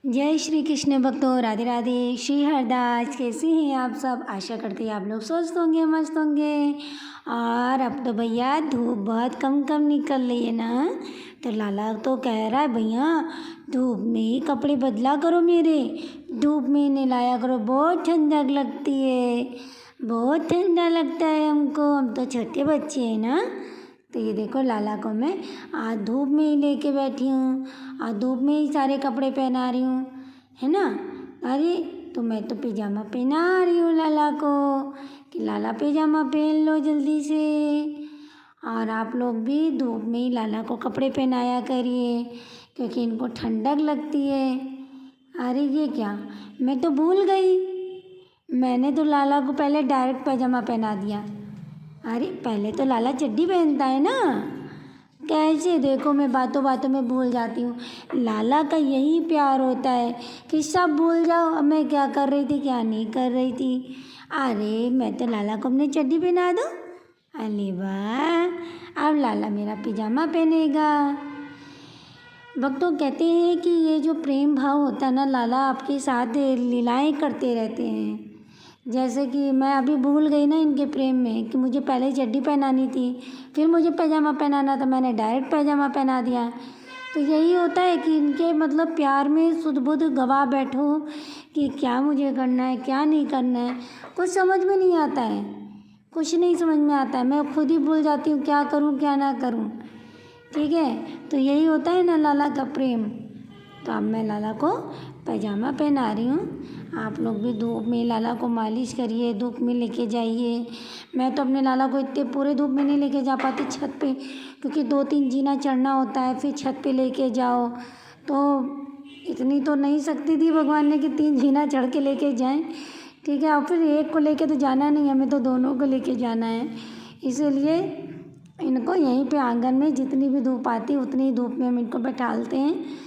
जय श्री कृष्ण भक्तों, राधे राधे। श्री हरदास। कैसे हैं आप सब? आशा करते हैं आप लोग स्वस्थ होंगे, मस्त होंगे। और अब तो भैया धूप बहुत कम कम निकल रही है ना, तो लाला तो कह रहा है भैया धूप में ही कपड़े बदला करो मेरे, धूप में नहीं लाया करो, बहुत ठंडक लगती है, बहुत ठंडा लगता है हमको, हम तो छोटे बच्चे हैं ना। तो ये देखो लाला को मैं आज धूप में ही लेके बैठी हूँ, आज धूप में ही सारे कपड़े पहना रही हूँ, है ना। अरे तो मैं तो पैजामा पहना रही हूँ लाला को कि लाला पैजामा पहन लो जल्दी से। और आप लोग भी धूप में ही लाला को कपड़े पहनाया करिए, क्योंकि इनको ठंडक लगती है। अरे ये क्या, मैं तो भूल गई, मैंने तो लाला को पहले डायरेक्ट पैजामा पहना दिया। अरे पहले तो लाला चड्डी पहनता है ना, कैसे देखो मैं बातों बातों में भूल जाती हूँ। लाला का यही प्यार होता है कि सब भूल जाओ, अब मैं क्या कर रही थी क्या नहीं कर रही थी। अरे मैं तो लाला को अपनी चड्डी पहना दूँ। अरे वाह, अब लाला मेरा पिजामा पहनेगा। भक्तों कहते हैं कि ये जो प्रेम भाव होता है ना, लाला आपके साथ लीलाएं करते रहते हैं। जैसे कि मैं अभी भूल गई ना इनके प्रेम में कि मुझे पहले चड्डी पहनानी थी, फिर मुझे पैजामा पहनाना था, मैंने डायरेक्ट पैजामा पहना दिया। तो यही होता है कि इनके मतलब प्यार में सुध बुध गवा बैठो कि क्या मुझे करना है क्या नहीं करना है, कुछ समझ में नहीं आता है, कुछ नहीं समझ में आता है, मैं खुद ही भूल जाती हूँ क्या करूँ क्या ना करूँ। ठीक है, तो यही होता है ना लाला का प्रेम। तो अब मैं लाला को पैजामा पहना रही हूँ। आप लोग भी धूप में लाला को मालिश करिए, धूप में लेके जाइए। मैं तो अपने लाला को इतने पूरे धूप में नहीं लेके जा पाती छत पे, क्योंकि 2-3 जीना चढ़ना होता है, फिर छत पे लेके जाओ। तो इतनी तो नहीं सकती थी भगवान ने कि 3 जीना चढ़ के लेके जाएं। ठीक है, और फिर एक को लेके तो जाना नहीं, हमें तो दोनों को लेके जाना है। इसीलिए इनको यहीं पे आंगन में जितनी भी धूप आती है उतनी धूप में हम इनको बैठालते हैं,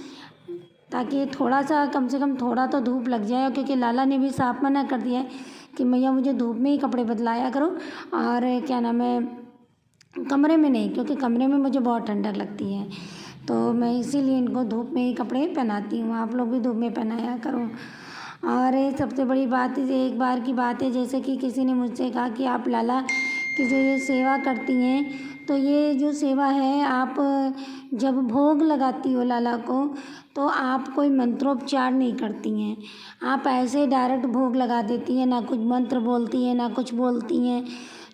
ताकि थोड़ा सा कम से कम थोड़ा तो धूप लग जाए। क्योंकि लाला ने भी साफ मना कर दिया है कि मैया मुझे धूप में ही कपड़े बदलाया करो, और क्या नाम है कमरे में नहीं, क्योंकि कमरे में मुझे बहुत ठंडक लगती है। तो मैं इसीलिए इनको धूप में ही कपड़े पहनाती हूँ। आप लोग भी धूप में पहनाया करो। और सबसे बड़ी बात एक बार की बात है, जैसे कि किसी ने मुझसे कहा कि आप लाला की जो ये सेवा करती हैं, तो ये जो सेवा है आप जब भोग लगाती हो लाला को, तो आप कोई मंत्रोपचार नहीं करती हैं, आप ऐसे डायरेक्ट भोग लगा देती हैं, ना कुछ मंत्र बोलती हैं ना कुछ बोलती हैं।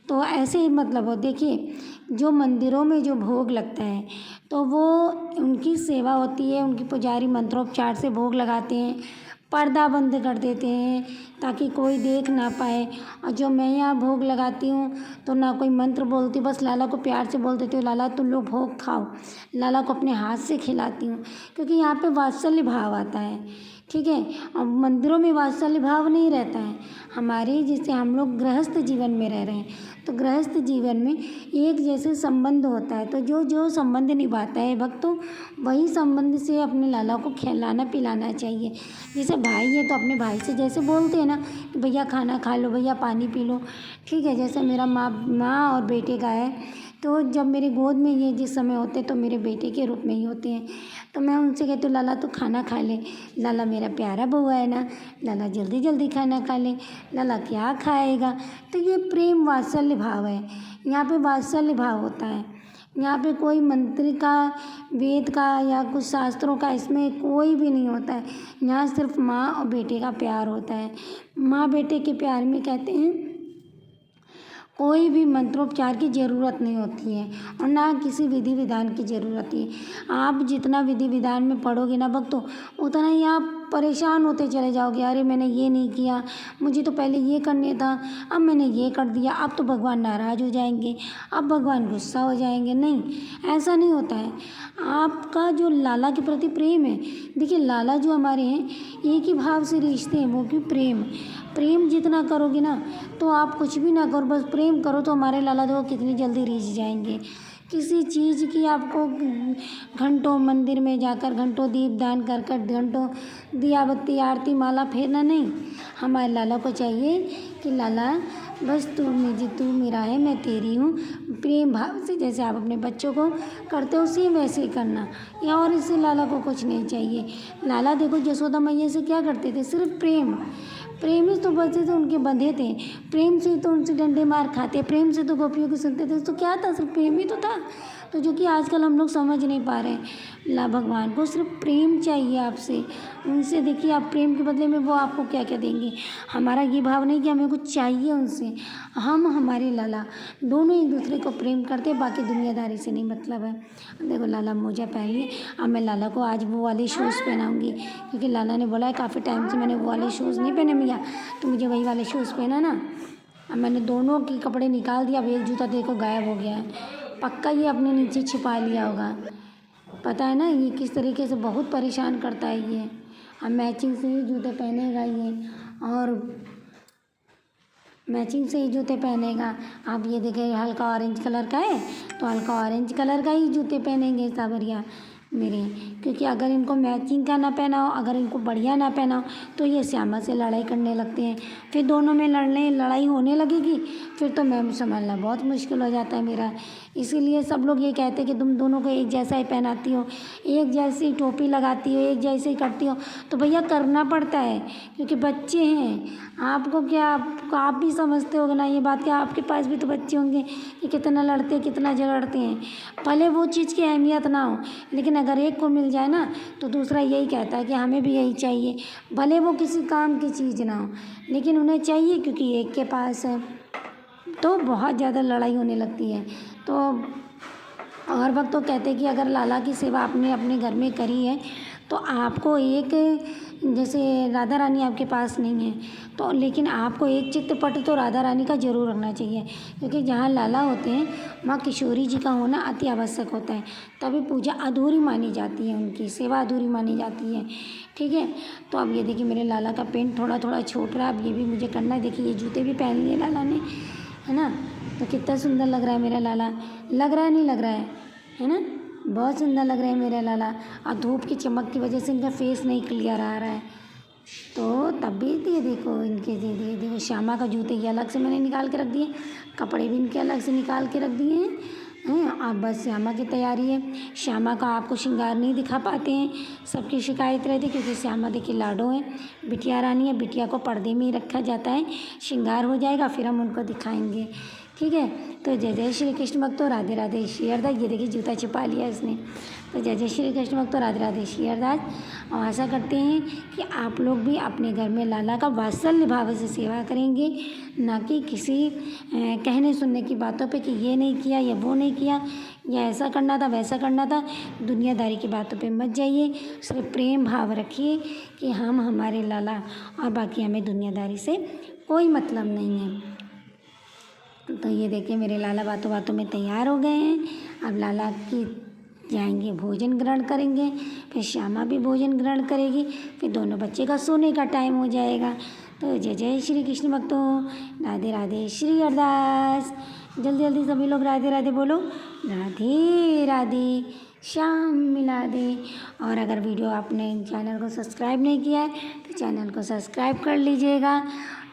तो ऐसे ही मतलब हो, देखिए जो मंदिरों में जो भोग लगता है तो वो उनकी सेवा होती है, उनकी पुजारी मंत्रोपचार से भोग लगाते हैं, पर्दा बंद कर देते हैं ताकि कोई देख ना पाए। और जो मैं यहाँ भोग लगाती हूँ तो ना कोई मंत्र बोलती, बस लाला को प्यार से बोल देती हूँ लाला तुम लोग भोग खाओ, लाला को अपने हाथ से खिलाती हूँ, क्योंकि यहाँ पे वात्सल्य भाव आता है। ठीक है, और मंदिरों में वात्सल्य भाव नहीं रहता है। हमारे जैसे हम लोग गृहस्थ जीवन में रह रहे हैं, तो गृहस्थ जीवन में एक जैसे संबंध होता है, तो जो जो संबंध निभाता है भक्तों, वही संबंध से अपने लाला को खिलाना पिलाना चाहिए। जैसे भाई है तो अपने भाई से जैसे बोलते हैं ना कि भैया खाना खा लो, भैया पानी पी लो। ठीक है, जैसे मेरा माँ और बेटे का है, तो जब मेरी गोद में ये जिस समय होते तो मेरे बेटे के रूप में ही होते हैं। तो मैं उनसे कहती हूँ लाला तो खाना खा ले, लाला मेरा प्यारा बउआ है ना, लाला जल्दी जल्दी खाना खा ले, लाला क्या खाएगा। तो ये प्रेम वात्सल्य भाव है, यहाँ पे वात्सल्य भाव होता है। यहाँ पे कोई मंत्र का, वेद का या कुछ शास्त्रों का इसमें कोई भी नहीं होता है। यहाँ सिर्फ माँ और बेटे का प्यार होता है। माँ बेटे के प्यार में कहते हैं कोई भी मंत्रोपचार की ज़रूरत नहीं होती है, और ना किसी विधि विधान की ज़रूरत है। आप जितना विधि विधान में पढ़ोगे ना भक्तों, उतना ही आप परेशान होते चले जाओगे। अरे मैंने ये नहीं किया, मुझे तो पहले ये करने था, अब मैंने ये कर दिया, अब तो भगवान नाराज़ हो जाएंगे, अब भगवान गुस्सा हो जाएंगे। नहीं, ऐसा नहीं होता है। आपका जो लाला के प्रति प्रेम है, देखिए लाला जो हमारे हैं एक ही भाव से रिश्ते हैं, वो भी प्रेम। प्रेम जितना करोगे ना, तो आप कुछ भी ना करो, बस प्रेम करो, तो हमारे लाला देखो कितनी जल्दी रिझ जाएंगे। किसी चीज़ की आपको घंटों मंदिर में जाकर घंटों दीपदान कर कर घंटों दिया बत्ती आरती माला फेरना नहीं। हमारे लाला को चाहिए कि लाला बस तू मेरा है, मैं तेरी हूँ। प्रेम भाव से जैसे आप अपने बच्चों को करते हो सेम वैसे ही करना। या और इससे लाला को कुछ नहीं चाहिए। लाला देखो जसोदा मैया से क्या करते थे, सिर्फ प्रेम। प्रेम ही तो बचे थे, उनके बंधे थे। प्रेम से ही तो उनसे डंडे मार खाते, प्रेम से तो गोपियों की सुनते थे। तो क्या था, सिर्फ प्रेम ही तो था। तो जो कि आजकल हम लोग समझ नहीं पा रहे हैं। भगवान को सिर्फ प्रेम चाहिए आपसे। उनसे देखिए आप प्रेम के बदले में वो आपको क्या क्या देंगे। हमारा ये भाव नहीं कि हमें कुछ चाहिए उनसे। हम हमारे लाला दोनों एक दूसरे को प्रेम करते हैं, बाकी दुनियादारी से नहीं मतलब है। देखो लाला मोजा पहन लिए। अब मैं लाला को आज वो वाले शूज़ पहनाऊँगी, क्योंकि लाला ने बोला है काफ़ी टाइम से मैंने वो वाले शूज़ नहीं पहने भैया, तो मुझे वही वाले शूज़ पहना ना। अब मैंने दोनों के कपड़े निकाल दिया। अब एक जूता देखो गायब हो गया है। पक्का ये अपने नीचे छिपा लिया होगा। पता है ना ये किस तरीके से बहुत परेशान करता है ये। अब मैचिंग से ही जूते पहनेगा ये, और मैचिंग से ही जूते पहनेगा। आप ये देखिए हल्का ऑरेंज कलर का है, तो हल्का ऑरेंज कलर का ही जूते पहनेंगे सावरिया मेरे। क्योंकि अगर इनको मैचिंग का ना पहना हो, अगर इनको बढ़िया ना पहना हो, तो ये श्यामा से लड़ाई करने लगते हैं। फिर दोनों में लड़ाई होने लगेगी, फिर तो मैम संभालना बहुत मुश्किल हो जाता है मेरा। इसीलिए सब लोग ये कहते हैं कि तुम दोनों को एक जैसा ही पहनाती हो, एक जैसी टोपी लगाती हो, एक जैसे ही करती हो। तो भैया करना पड़ता है, क्योंकि बच्चे हैं। आपको क्या, आप भी समझते होगे ना ये बात, कि आपके पास भी तो बच्चे होंगे कि कितना लड़ते हैं, कितना झगड़ते हैं। भले वो चीज़ की अहमियत ना हो, लेकिन अगर एक को मिल जाए ना, तो दूसरा यही कहता है कि हमें भी यही चाहिए। भले वो किसी काम की चीज़ ना हो, लेकिन उन्हें चाहिए, क्योंकि एक के पास है। तो बहुत ज़्यादा लड़ाई होने लगती है। तो हर वक्त तो कहते हैं कि अगर लाला की सेवा आपने अपने घर में करी है, तो आपको एक, जैसे राधा रानी आपके पास नहीं है, तो लेकिन आपको एक चित्रपट तो राधा रानी का ज़रूर रखना चाहिए। क्योंकि जहाँ लाला होते हैं वहाँ किशोरी जी का होना अति आवश्यक होता है। तभी पूजा अधूरी मानी जाती है, उनकी सेवा अधूरी मानी जाती है। ठीक है। तो अब ये देखिए मेरे लाला का पेंट थोड़ा थोड़ा छूट रहा है, अब ये भी मुझे करना है। देखिए ये जूते भी पहन लिए लाला ने, है ना। तो कितना सुंदर लग रहा है मेरा लाला। लग रहा है नहीं लग रहा है ना। बहुत सुंदर लग रहे हैं मेरे लाला। और धूप की चमक की वजह से इनका फेस नहीं क्लियर आ रहा है। तो तब भी ये देखो इनके, ये देखो श्यामा का जूते ये अलग से मैंने निकाल के रख दिए, कपड़े भी इनके अलग से निकाल के रख दिए हैं। अब बस श्यामा की तैयारी है। श्यामा का आपको श्रृंगार नहीं दिखा पाते हैं, सबकी शिकायत रहती है, क्योंकि श्यामा देखिए लाडो है, बिटिया रानी है। बिटिया को पर्दे में ही रखा जाता है, श्रृंगार हो जाएगा फिर हम उनको दिखाएंगे। ठीक है। तो जय जय श्री कृष्ण भक्तों, राधे राधे श्री हरदास। ये देखिए जूता छुपा लिया इसने। तो जय जय श्री कृष्ण भक्तों, राधे राधे श्री हरदास। और आशा करते हैं कि आप लोग भी अपने घर में लाला का वात्सल्य भाव से सेवा करेंगे, ना कि किसी कहने सुनने की बातों पे कि ये नहीं किया या वो नहीं किया, या ऐसा करना था वैसा करना था। दुनियादारी की बातों पे मत जाइए, सिर्फ प्रेम भाव रखिए कि हम हमारे लाला, और बाकी हमें दुनियादारी से कोई मतलब नहीं है। तो ये देखिए मेरे लाला बातों बातों में तैयार हो गए हैं। अब लाला की जाएंगे भोजन ग्रहण करेंगे, फिर श्यामा भी भोजन ग्रहण करेगी, फिर दोनों बच्चे का सोने का टाइम हो जाएगा। तो जय जय श्री कृष्ण भक्तों, राधे राधे श्री हरदास। जल्दी जल्दी सभी लोग राधे राधे बोलो, राधे राधे श्याम मिला दे। और अगर वीडियो आपने चैनल को सब्सक्राइब नहीं किया है, तो चैनल को सब्सक्राइब कर लीजिएगा।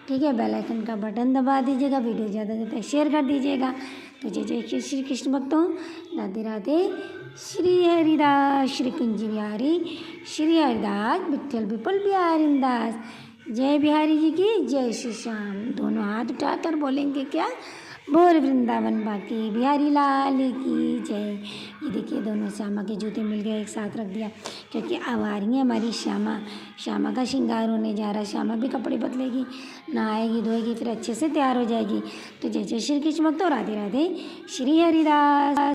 ठीक है। बेल आइकन का बटन दबा दीजिएगा, वीडियो ज़्यादा से ज़्यादा शेयर कर दीजिएगा। तो जय जय श्री कृष्ण भक्तों, राधे राधे श्री हरिदास। श्री कुंज बिहारी श्री हरिदास, विठ्ठल विपुल बिहारी दास। जय बिहारी जी की जय। श्री श्याम। दोनों हाथ उठाकर बोलेंगे क्या, बोल वृंदावन बाकी बिहारी लाल की जय। ये देखिए दोनों श्यामा के जूते मिल गए, एक साथ रख दिया, क्योंकि अब आ रही है हमारी श्यामा। श्यामा का श्रृंगार होने जा रहा है। श्यामा भी कपड़े बदलेगी, नहाएगी धोएगी, फिर अच्छे से तैयार हो जाएगी। तो जय जय श्री कृष्ण भक्तों, राधे राधे श्री हरिदास।